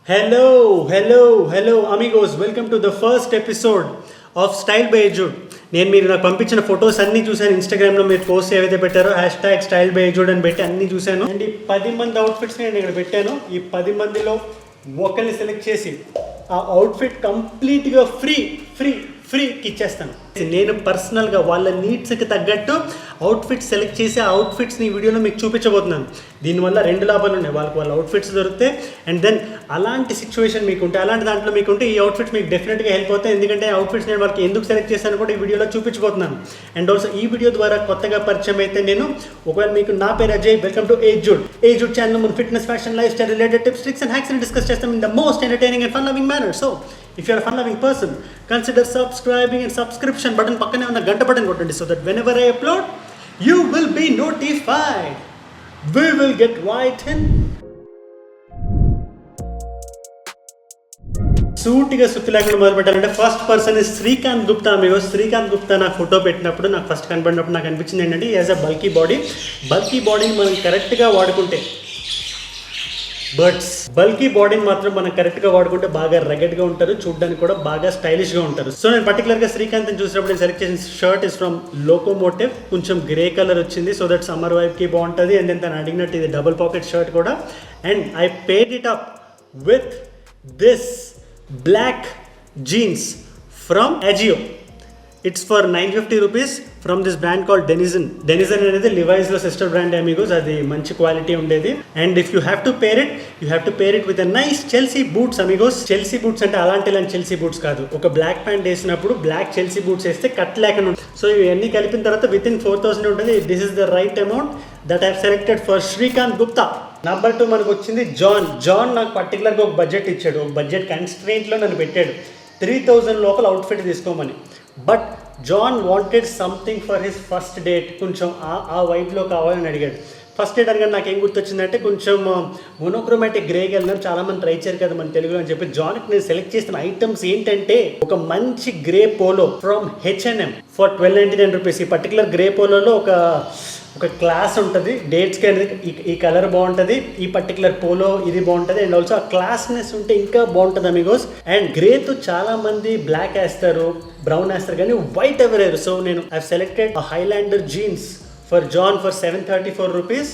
Hello, amigos. Welcome to the first episode of Style by Jude. నేను మీరు నాకు పంపించిన ఫొటోస్ అన్నీ చూశాను. ఇన్స్టాగ్రామ్లో మీరు పోస్ట్ ఏవైతే పెట్టారో హ్యాష్ స్టైల్ బై జూడ్ అని పెట్టి అన్నీ చూశాను. అండ్ ఈ 10 మంది అవుట్ఫిట్స్ నేను ఇక్కడ పెట్టాను. ఈ 10 మందిలో ఒకరిని సెలెక్ట్ చేసి ఆ అవుట్ఫిట్ కంప్లీట్గా ఫ్రీకి ఇచ్చేస్తాను. నేను పర్సనల్గా వాళ్ళ నీడ్స్కి తగ్గట్టు అవుట్ఫిట్స్ సెలెక్ట్ చేసి ఆ అవుట్ఫిట్స్ని ఈ వీడియోలో మీకు చూపించబోతున్నాను. దీనివల్ల 2 లాభాలు ఉన్నాయి. వాళ్ళ అవుట్ఫిట్స్ దొరుకుతాయి అండ్ దెన్ అలాంటి సిచ్యువేషన్ మీకుంటే, అలాంటి దాంట్లో మీకుంటే ఈ అవుట్ఫిట్స్ మీకు డెఫినెట్గా హెల్ప్ అవుతాయి. ఎందుకంటే అవుట్ఫిట్స్ నేను వాళ్ళకి ఎందుకు సెలెక్ట్ చేశాను కూడా ఈ వీడియోలో చూపించబోతున్నాను. అండ్ ఆల్సో ఈ వీడియో ద్వారా కొత్తగా పరిచయం అయితే నేను, ఒకవేళ మీకు నా పేరు అజయ్, వెల్కమ్ టు ఏజూడ్ ఛానల్. మన fitness, fashion, life style related tips, tricks and hacks discuss చేస్తాం in the most entertaining and fun loving manner. So if you are a fun loving person, consider subscribing and subscription button పక్కనే ఉన్న గంట button కొట్టండి, so that whenever I upload you will be notified. We will get right in. సూటిగా సుత్తి లేకుండా మొదలు పెట్టాలంటే first person is Srikanth Gupta. మీకు శ్రీకాంత్ గుప్తా నాకు ఫోటో పెట్టినప్పుడు, నాకు ఫస్ట్ కనబడినప్పుడు నాకు అనిపించింది ఏంటంటే, యాజ్ అ బల్కీ బాడీని మనం కరెక్ట్గా వాడుకుంటే, బల్కీ బాడీని మాత్రం మనం కరెక్ట్గా వాడుకుంటే బాగా రగడ్గా ఉంటారు, చూడడానికి కూడా బాగా స్టైలిష్గా ఉంటారు. సో నేను పర్టికులర్గా శ్రీకాంత్ని చూసినప్పుడు నేను సెలెక్ట్ చేసిన షర్ట్ ఇస్ ఫ్రమ్ లోకోమోటివ్. కొంచెం గ్రే కలర్ వచ్చింది, సో దట్ సమ్మర్ వైబ్కి బాగుంటుంది. అండ్ దెన్ తను అడిగినట్టు ఇది డబుల్ పాకెట్ షర్ట్ కూడా. And I paired it up with this black jeans from Ajio. It's for 950 rupees from this brand called Denizen అనేది లివైస్లో సిస్టర్ బ్రాండ్ అమిగోస్. అది మంచి క్వాలిటీ ఉండేది. And if you have to pair it with a nice Chelsea boots amigos. Chelsea boots అంటే అలాంటి Chelsea boots కాదు. ఒక black pant వేసినప్పుడు బ్లాక్ చెల్సీ బూట్స్ వేస్తే కట్ లేకుండా ఉంటుంది. సో ఇవన్నీ కలిపిన తర్వాత విత్ ఇన్ 4000 ఉంటుంది. This is the right amount that I selected for Srikanth Gupta. Number 2 మనకు వచ్చింది జాన్ నాకు పర్టికులర్గా ఒక బడ్జెట్ ఇచ్చాడు. ఒక బడ్జెట్ కన్స్ట్రెయింట్లో నన్ను పెట్టాడు 3000 లోపల అవుట్ఫిట్ తీసుకోమని. But John wanted something for his first date. కొంచెం ఆ వైబ్లో కావాలని అడిగాడు. ఫస్ట్ డేట్ అనగానే నాకు ఏం గుర్తొచ్చిందంటే, కొంచెం మోనోక్రోమాటిక్ గ్రేకి వెళ్దాం, చాలామంది ట్రై చేయరు కదా మన తెలుగులో అని చెప్పి జాన్కి నేను సెలెక్ట్ చేసిన ఐటమ్స్ ఏంటంటే, ఒక మంచి grey polo from H&M for 1299 rupees. ఈ పర్టికులర్ గ్రే పోలోలో ఒక క్లాస్ ఉంటుంది. డేట్స్కి అనేది ఈ కలర్ బాగుంటుంది, ఈ పర్టికులర్ పోలో ఇది బాగుంటుంది. అండ్ ఆల్సో ఆ క్లాస్నెస్ ఉంటే ఇంకా బాగుంటుంది అమిగోస్. అండ్ గ్రేతో చాలా మంది బ్లాక్ వేస్తారు, బ్రౌన్ వేస్తారు, కానీ వైట్ ఎవరు వేయరు. సో నేను I selected Highlander jeans for John for 734 rupees.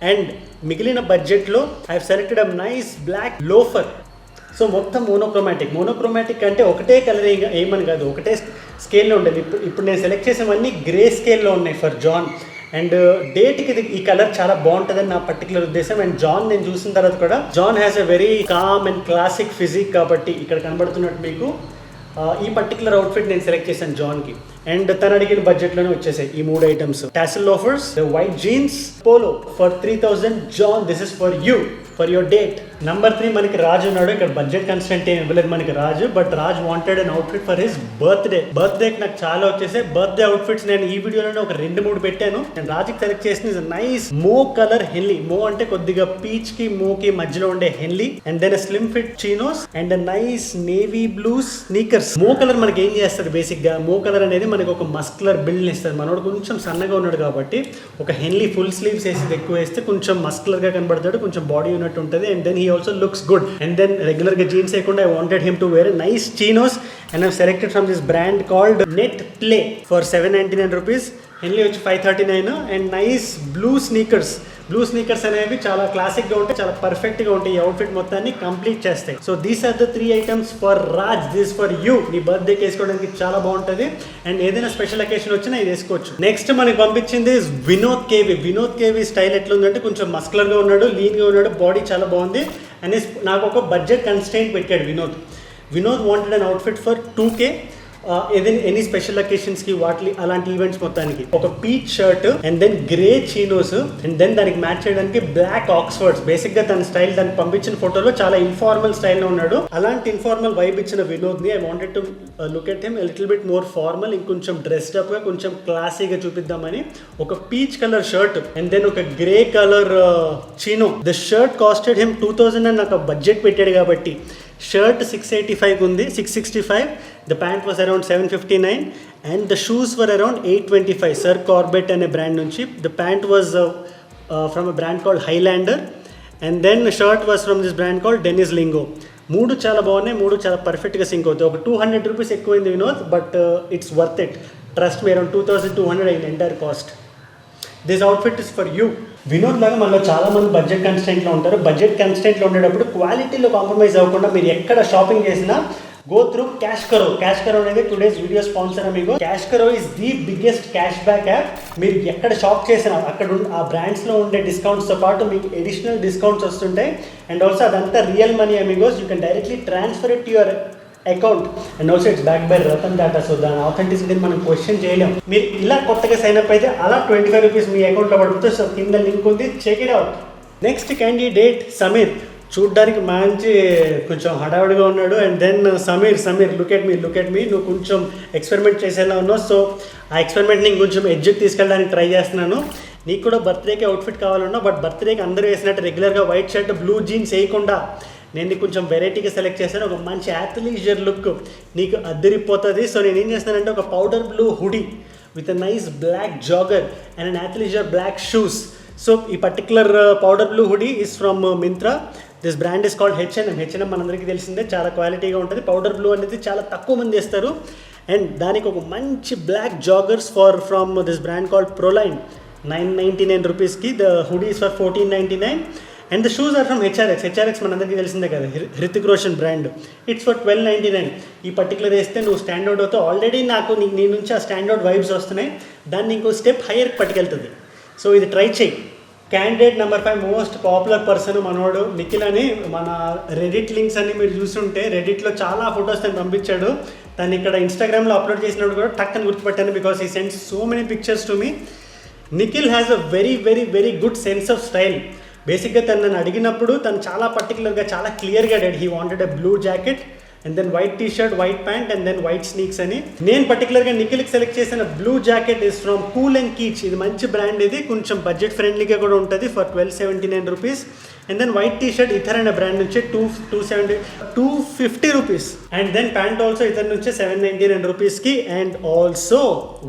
And మిగిలిన బడ్జెట్లో I selected a nice black loafer. So మొత్తం మోనోక్రోమాటిక్ అంటే ఒకటే కలర్ ఏమని కాదు, ఒకటే స్కేల్లో ఉండేది. ఇప్పుడు నేను సెలెక్ట్ చేసేవన్నీ గ్రే స్కేల్లో ఉన్నాయి ఫర్ జాన్. అండ్ డేట్కి ఈ కలర్ చాలా బాగుంటుందని నా పర్టికులర్ ఉద్దేశం. అండ్ జాన్ నేను చూసిన తర్వాత కూడా, John has a very calm and classic physique, కాబట్టి ఇక్కడ కనబడుతున్నట్టు మీకు ఈ పర్టికులర్ అవుట్ఫిట్ నేను సెలెక్ట్ చేశాను జాన్కి. అండ్ తను అడిగిన బడ్జెట్లోనే వచ్చేసాయి ఈ 3 items. Tassel loafers, white jeans, polo for 3000. John, this is for you, for your date. Number 3 మనకి రాజు ఉన్నాడు. ఇక్కడ బడ్జెట్ కన్స్టెంట్ ఏం ఇవ్వలేదు మనకి Raju, but Raj wanted an outfit for his బర్త్డేకి నాకు చాలా వచ్చేసాయి. బర్త్డే అవుట్ఫిట్స్ నేను ఈ వీడియోలోనే ఒక 2-3 పెట్టాను. నేను రాజుకి సెలెక్ట్ చేసిన నైస్ మో కలర్ హెన్లీ. మో అంటే కొద్దిగా పీచ్ కి మోకి మధ్యలో ఉండే henley. And then slim fit chinos and nice navy blue sneakers. మో కలర్ మనకి ఏం చేస్తుంది బేసిక్ గా, మో కలర్ అనేది మనకి ఒక మస్కులర్ బిల్డ్ ఇస్తుంది. మనోడు కొంచెం సన్నగా ఉన్నాడు కాబట్టి ఒక హెన్లీ ఫుల్ స్లీవ్స్ వేసి ఎక్కువ వేస్తే కొంచెం మస్కులర్ గా కనబడతాడు, కొంచెం బాడీ ఉన్నట్టు ఉంటుంది. And then he also looks good. And then రెగ్యులర్గా జీన్స్ వేయకుండా I wanted him to wear nice chinos. And I selected from this brand called Netplay for 799 rupees. Henley వచ్చి 539. అండ్ నైస్ బ్లూ స్నీకర్స్ అనేవి చాలా క్లాసిక్గా ఉంటాయి, చాలా పర్ఫెక్ట్గా ఉంటాయి. ఈ అవుట్ఫిట్ మొత్తాన్ని కంప్లీట్ చేస్తాయి. So these are the 3 items for Raj. This for you. నీ బర్త్డేకి వేసుకోవడానికి చాలా బాగుంటుంది. అండ్ ఏదైనా స్పెషల్ అకేషన్ వచ్చినా ఇది వేసుకోవచ్చు. నెక్స్ట్ మనకి పంపించింది వినోద్ కేవి స్టైల్ ఎట్లా ఉందంటే, కొంచెం మస్కులర్గా ఉన్నాడు, లీన్గా ఉన్నాడు, బాడీ చాలా బాగుంది. అని నాకు ఒక బడ్జెట్ కన్స్ట్రెయింట్ పెట్టాడు Vinod wanted an outfit for 2K. ఏదైనా ఎనీ స్పెషల్ అకేషన్స్కి అలాంటి ఈవెంట్స్ మొత్తానికి ఒక peach shirt and then grey chinos and then దానికి మ్యాచ్ చేయడానికి బ్లాక్ ఆక్స్ఫర్డ్స్. బేసిక్గా తన స్టైల్, దాన్ని పంపించిన ఫోటోలో చాలా ఇన్ఫార్మల్ స్టైల్లో ఉన్నాడు. అలాంటి ఇన్ఫార్మల్ వైబ్ ఇచ్చిన వినోద్ని I wanted to look at him little bit more formal, ఇంకొంచెం డ్రెస్డ్ అప్గా, కొంచెం క్లాసీగా చూపిద్దామని ఒక peach colour shirt and then ఒక grey colour chino. The shirt costed him 2000 అని నాకు బడ్జెట్ పెట్టాడు కాబట్టి షర్ట్ 685 ఉంది, 665. The pant was around 759 and the shoes were around 825. Sir Corbett అనే బ్రాండ్ నుంచి. The pant was from a brand called Highlander and then the shirt was from this brand called Dennis Lingo. మూడు చాలా బాగున్నాయి, మూడు చాలా పర్ఫెక్ట్గా sync అవుతాయి. ఒక 200 రూపీస్ ఎక్కువైంది Vinod, but it's worth it. Trust me, around 2200 అయింది entire cost. This outfit is for you. Vinod లాగా మనలో చాలా మంది బడ్జెట్ కన్స్టెంట్లో ఉంటారు. బడ్జెట్ కన్స్టెంట్లో ఉండేటప్పుడు క్వాలిటీలో కాంప్రమైజ్ అవ్వకుండా మీరు ఎక్కడ షాపింగ్ చేసినా గో త్రూ క్యాష్ కరో. క్యాష్ కరో అనేది టుడేస్ వీడియో స్పాన్సర్ మీకు. క్యాష్ కరో is the biggest cash back app. మీరు ఎక్కడ షాప్ చేసినా అక్కడ ఆ బ్రాండ్స్లో ఉండే డిస్కౌంట్స్తో పాటు మీకు ఎడిషనల్ డిస్కౌంట్స్ వస్తుంటాయి. అండ్ ఆల్సో అదంతా real money amigos. You can directly transfer it to your account. And also it's back by Ratan Tata. So దాని ఆథెంటిసిటీని మనం క్వశ్చన్ చేయలేం. మీరు ఇలా కొత్తగా సైన్ అప్ అయితే అలా 25 రూపీస్ మీ అకౌంట్లో పడుతుంది. సో కింద లింక్ ఉంది, check it out. Next candidate Sameer. చూడ్డానికి మంచి కొంచెం హడావుడిగా ఉన్నాడు. And then Sameer look at me, నువ్వు కొంచెం ఎక్స్పెరిమెంట్ చేసేలా ఉన్నావు. సో ఆ ఎక్స్పెరిమెంట్ని ఇంకొంచెం ఎడ్జ్కి తీసుకెళ్ళడానికి ట్రై చేస్తున్నాను. నీకు కూడా బర్త్డేకి అవుట్ఫిట్ కావాలన్నా, బట్ బర్త్డేకి అందరూ వేసినట్టు రెగ్యులర్గా వైట్ షర్ట్ బ్లూ జీన్స్ వేయకుండా నేను నీకు కొంచెం వెరైటీగా సెలెక్ట్ చేశాను. ఒక మంచి యాథ్లీజర్ లుక్ నీకు అద్దరిపోతుంది. సో నేను ఏం చేస్తానంటే ఒక powder blue hoodie with a nice black jogger and an athleisure black shoes. So ఈ particular powder blue hoodie is from Myntra. This brand is called H&M. మనందరికీ తెలిసిందే, చాలా క్వాలిటీగా ఉంటుంది. పౌడర్ బ్లూ అనేది చాలా తక్కువ మంది వేస్తారు. అండ్ దానికి ఒక మంచి black joggers from this brand called Proline, 999 రూపీస్కి. The hoodies for 1499. And the shoes are from HRX మనందరికీ తెలిసిందే కదా, Hrithik Roshan brand. It's for 1299. ఈ పర్టికులర్ వేస్తే నువ్వు స్టాండౌట్ అవుతావు. ఆల్రెడీ నాకు నీ నుంచి ఆ స్టాండౌట్ వైబ్స్ వస్తున్నాయి, దాన్ని ఇంకో స్టెప్ హైయర్కి పట్టుకెళ్తుంది. సో ఇది ట్రై చేయి. Candidate number 5 most popular person మనోడు నిఖిల్ అని. మన రెడిట్ లింక్స్ అన్ని మీరు చూస్తుంటే రెడిట్లో చాలా ఫొటోస్ తను పంపించాడు. తను ఇక్కడ ఇన్స్టాగ్రామ్లో అప్లోడ్ చేసినప్పుడు కూడా టక్కని గుర్తుపెట్టాను, because he sends so many pictures to me. Nikhil has a very very very good sense of style. బేసిక్గా తను నన్ను అడిగినప్పుడు తను చాలా పర్టికులర్గా చాలా క్లియర్గా అడిగాడు. He wanted a blue jacket and then white T shirt, white pant and then white sneaks అని. నేను పర్టికులర్గా నిఖిల్కి సెలెక్ట్ చేసిన blue jacket is from Kook N Keech. ఇది మంచి బ్రాండ్, ఇది కొంచెం బడ్జెట్ ఫ్రెండ్లీగా కూడా ఉంటుంది for 1279 rupees. And then white T shirt Ether అనే బ్రాండ్ నుంచి 250 rupees. And then pant also Ether నుంచి 799 రూపీస్కి. And also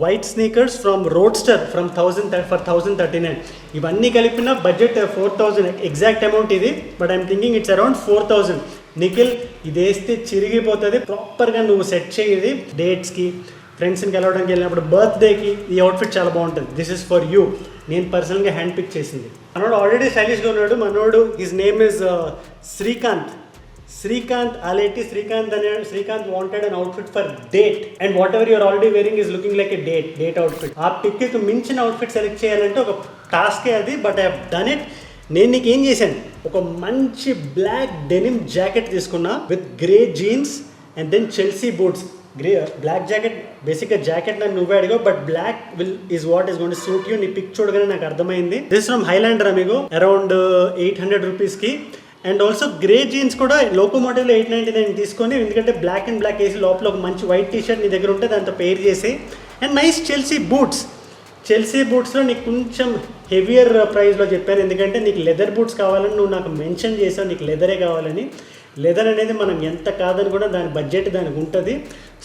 white sneakers from Roadster for 1039. ఇవన్నీ కలిపిన బడ్జెట్ 4000 ఎగ్జాక్ట్ అమౌంట్ ఇది, but I'm thinking it's around 4000. Nikhil ఇది వేస్తే చిరిగిపోతుంది. ప్రాపర్గా నువ్వు సెట్ చేయి. డేట్స్కి, ఫ్రెండ్స్ని కలవడానికి వెళ్ళినప్పుడు, బర్త్డేకి ఈ అవుట్ఫిట్ చాలా బాగుంటుంది. This is for you. నేను పర్సనల్గా హ్యాండ్ పిక్ చేసింది. మనోడు ఆల్రెడీ స్టైలిష్గా ఉన్నాడు. మనోడు his name is Srikanth Aleti. Srikanth wanted an outfit for date, and whatever you're already wearing is looking like a date outfit. ఆ పిక్కి మించిన అవుట్ఫిట్ సెలెక్ట్ చేయాలంటే ఒక టాస్కే అది, but I have done it. నేను నీకు ఏం చేశాను, ఒక మంచి బ్లాక్ డెనిమ్ జాకెట్ తీసుకున్నా with grey jeans and then Chelsea boots. Black jacket, బేసిక్గా జాకెట్ నాకు నువ్వే అడిగావు, but black is what is going to suit you. నీ పిక్ చూడగానే నాకు అర్థమైంది. This from Highlander amigo, around 800 రూపీస్కి. అండ్ ఆల్సో గ్రే జీన్స్ కూడా లోకోమోటివ్లో 899 తీసుకొని, ఎందుకంటే బ్లాక్ అండ్ బ్లాక్ వేసి లోపల ఒక మంచి వైట్ టీ షర్ట్ నీ దగ్గర ఉంటే దాంతో పేర్ చేసి. అండ్ నైస్ చెల్సీ బూట్స్లో నీకు కొంచెం హెవియర్ ప్రైస్లో చెప్పాను, ఎందుకంటే నీకు లెదర్ బూట్స్ కావాలని నువ్వు నాకు మెన్షన్ చేసావు, నీకు లెదరే కావాలని. లెదర్ అనేది మనం ఎంత కాదని కూడా దాని బడ్జెట్ దానికి ఉంటుంది.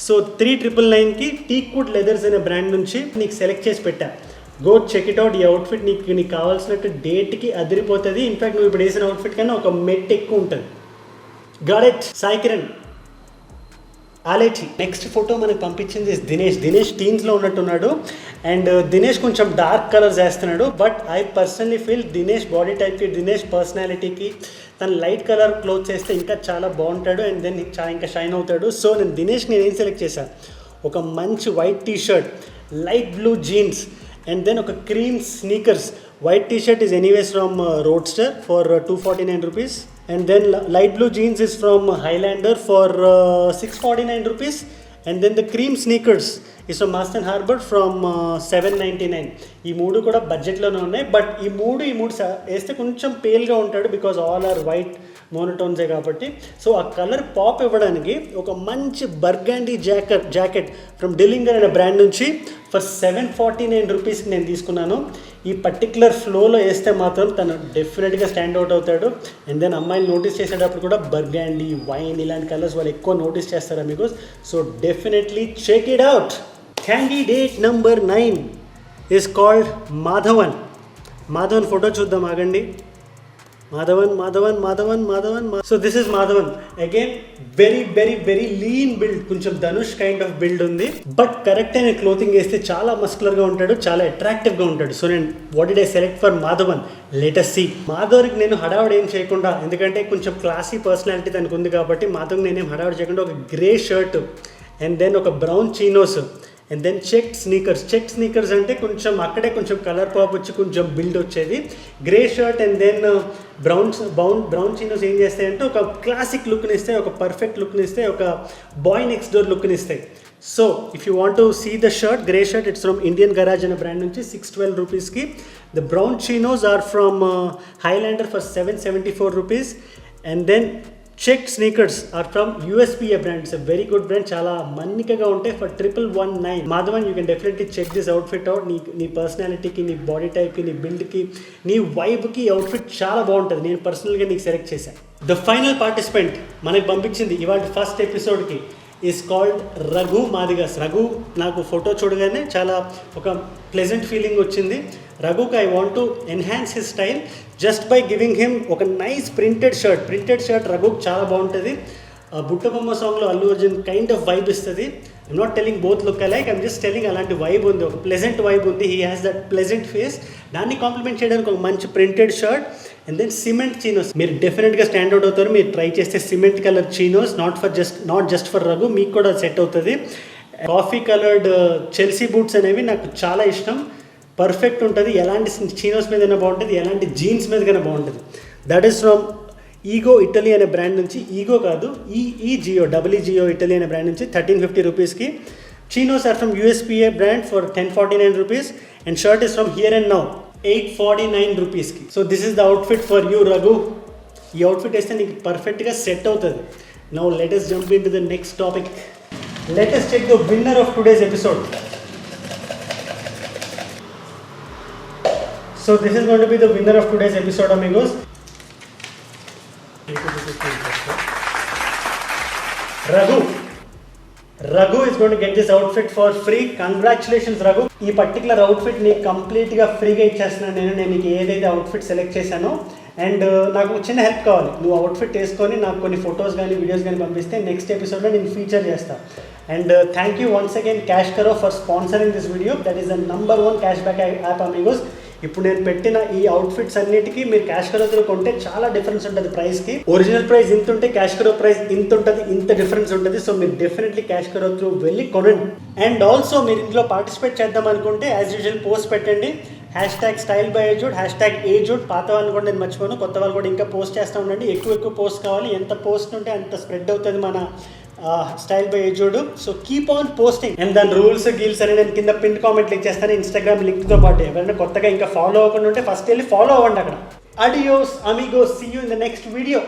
సో 3999కి టీక్వుడ్ లెదర్స్ అనే బ్రాండ్ నుంచి నీకు సెలెక్ట్ చేసి పెట్టా. Go check it out. ఈ అవుట్ఫిట్ నీకు కావాల్సినట్టు డేట్కి అదిరిపోతుంది. ఇన్ఫ్యాక్ట్ నువ్వు ఇప్పుడు వేసిన అవుట్ఫిట్ కన్నా ఒక మెట్ ఎక్కువ ఉంటుంది. Got it. Sai Kiran Aleti. Next photo మనకు పంపించింది దినేష్ టీన్స్లో ఉన్నట్టున్నాడు. అండ్ దినేష్ కొంచెం డార్క్ కలర్స్ వేస్తున్నాడు, but I personally feel Dinesh body టైప్కి, దినేష్ పర్సనాలిటీకి తను లైట్ కలర్ క్లోత్స్ వేస్తే ఇంకా చాలా బాగుంటాడు. అండ్ దెన్ ఇంకా షైన్ అవుతాడు. సో నేను ఏం సెలెక్ట్ చేశాను, ఒక మంచి white T shirt, light blue jeans and then ఒక cream sneakers. White T shirt is anyways from Roadster for 249 rupees. And then light blue jeans is from Highlander for 649 rupees. And then the cream sneakers is from Master Harbor from 799. ఈ మూడు కూడా బడ్జెట్లోనే ఉన్నాయి, but ఈ మూడు వేస్తే కొంచెం పేల్గా ఉంటాడు, బికాజ్ ఆల్ ఆర్ వైట్ మోనోటోన్సే కాబట్టి. సో ఆ కలర్ పాప్ ఇవ్వడానికి ఒక మంచి బర్గాండీ జాకెట్ ఫ్రమ్ డిలింగర్ అనే బ్రాండ్ నుంచి ఫర్ 749 రూపీస్కి నేను తీసుకున్నాను. ఈ పర్టికులర్ ఫ్లోలో వేస్తే మాత్రం తను డెఫినెట్గా స్టాండ్ అవుట్ అవుతాడు. అండ్ దెన్ అమ్మాయిలు నోటీస్ చేసేటప్పుడు కూడా బర్గాండీ, వైన్ ఇలాంటి కలర్స్ వాళ్ళు ఎక్కువ నోటీస్ చేస్తారు మీకు. So definitely check it out. Candidate number 9 is called Madhavan photo చూద్దాం, ఆగండి. Madhavan. So this is Madhavan again. Very lean build, కొంచెం ధనుష్ కైండ్ ఆఫ్ బిల్డ్ ఉంది. బట్ కరెక్ట్ అయిన క్లోతింగ్ వేస్తే చాలా మస్కులర్ గా ఉంటాడు, చాలా అట్రాక్టివ్ గా ఉంటాడు. సో నేను what did I select for Madhavan? Let us see. మాధవ్కి నేను హడావుడి ఏం చేయకుండా, ఎందుకంటే కొంచెం క్లాసీ పర్సనాలిటీ తనకు ఉంది కాబట్టి మాధవ్కి నేనేం హడావుడి చేయకుండా ఒక గ్రే షర్ట్ అండ్ దెన్ ఒక brown chinos and then check sneakers అంటే కొంచెం అక్కడే కొంచెం కలర్ పాప్ వచ్చి కొంచెం బిల్డ్ వచ్చేది. Grey shirt and then brown chinos ఏం చేస్తాయంటే ఒక క్లాసిక్ లుక్ని ఇస్తాయి, ఒక పర్ఫెక్ట్ లుక్ని ఇస్తాయి, ఒక బాయ్ నెక్స్ట్ డోర్ లుక్ని ఇస్తాయి. So if you want to see the shirt, grey shirt, it's from Indian Garage అనే బ్రాండ్ నుంచి 612 రూపీస్కి. The brown chinos are from Highlander for 774 rupees. And then check sneakers are from USPA brand. It's a very good brand, చాలా మన్నికగా ఉంటాయి for 1119. Madhavan, you can definitely check this outfit out. నీ పర్సనాలిటీకి, నీ body టైప్కి, నీ బిల్డ్కి, నీ వైబ్కి అవుట్ఫిట్ చాలా బాగుంటుంది. నేను పర్సనల్గా నీకు సెలెక్ట్ చేశాను. ద ఫైనల్ పార్టిసిపెంట్ మనకి పంపించింది ఇవాళ ఫస్ట్ ఎపిసోడ్కి ఈజ్ కాల్డ్ రఘు మాదిగాస్. రఘు నాకు ఫోటో చూడగానే చాలా ఒక ప్లెజెంట్ ఫీలింగ్ వచ్చింది. రఘుకి I want to enhance his style just by giving him ఒక నైస్ ప్రింటెడ్ షర్ట్. రఘుకి చాలా బాగుంటుంది. బుట్టబొమ్మ సాంగ్లో Allu Arjun kind of vibe ఇస్తుంది. I'm not telling both look alike, I'm just telling అలాంటి వైబ్ ఉంది, ఒక ప్లెజెంట్ వైబ్ ఉంది. He has that pleasant face. దాన్ని కాంప్లిమెంట్ చేయడానికి ఒక మంచి printed shirt and then cement chinos. మీరు డెఫినెట్గా స్టాండ్అవుట్ అవుతారు. మీరు ట్రై చేస్తే cement colour chinos, not just for Raghu, మీకు కూడా సెట్ అవుతుంది. కాఫీ కలర్డ్ చెల్సీ బూట్స్ అనేవి నాకు చాలా ఇష్టం. పర్ఫెక్ట్ ఉంటుంది. ఎలాంటి చీనోస్ మీదైనా బాగుంటుంది, ఎలాంటి జీన్స్ మీదకైనా బాగుంటుంది. That is from Ego Italy అనే బ్రాండ్ నుంచి. ఈగో కాదు, EEGO ఇటలీ అనే బ్రాండ్ నుంచి 1350 రూపీస్కి. Chinos are from USPA brand for 1049 rupees and shirt is from here and now 849 రూపీస్కి. So this is the outfit for you Raghu. ఈ outfit వేస్తే నీకు పర్ఫెక్ట్గా సెట్ అవుతుంది. Now let us jump into the next topic. Let us check the winner of today's episode. So this is going to be the winner of today's episode, amigos. Raghu is going to get this outfit for free. Congratulations, Raghu. ఈ particular outfit నీకు కంప్లీట్గా ఫ్రీగా ఇచ్చేస్తున్నాను నేను నీకు ఏదైతే outfit select చేశానో. And నాకు చిన్న హెల్ప్ కావాలి. నువ్వు అవుట్ఫిట్ వేసుకొని నాకు కొన్ని ఫొటోస్ కానీ వీడియోస్ కానీ పంపిస్తే నెక్స్ట్ ఎపిసోడ్లో నేను ఫీచర్ చేస్తాను. And thank you once again CashKaro for sponsoring this video. That is the number 1 cash back app, amigos. ఇప్పుడు నేను పెట్టిన ఈ అవుట్ఫిట్స్ అన్నిటికీ మీరు క్యాష్ కరో త్రూ కొంటే చాలా డిఫరెన్స్ ఉంటుంది ప్రైస్కి. ఒరిజినల్ ప్రైస్ ఇంత ఉంటే క్యాష్ కరో ప్రైస్ ఇంత ఉంటుంది, ఇంత డిఫరెన్స్ ఉంటుంది. సో మీరు డెఫినెట్లీ క్యాష్ కరో త్రూ వెళ్ళి కొనండి. అండ్ ఆల్సో మీరు ఇంట్లో పార్టిసిపేట్ చేద్దాం అనుకుంటే యాజ్ యూజువల్ పోస్ట్ పెట్టండి. #StyleByAjood, #AJood. పాత వాళ్ళని కూడా నేను మర్చిపోను, కొత్త వాళ్ళు కూడా ఇంకా పోస్ట్ చేస్తూ ఉండండి. ఎక్కువ పోస్ట్ కావాలి. ఎంత పోస్ట్ ఉంటే అంత స్ప్రెడ్ అవుతుంది మన స్టైల్ బై ఏజోడ్. So keep on posting. And దాని రూల్స్ గీల్స్ అని నేను కింద పిన్ కామెంట్ లింక్ చేస్తాను, ఇన్స్టాగ్రామ్ లింక్తో పాటు. ఎవరైనా కొత్తగా ఇంకా ఫాలో అవ్వకుండా ఉంటే ఫస్ట్ వెళ్ళి ఫాలో అవ్వండి అక్కడ. Adios amigos, see you in the next video.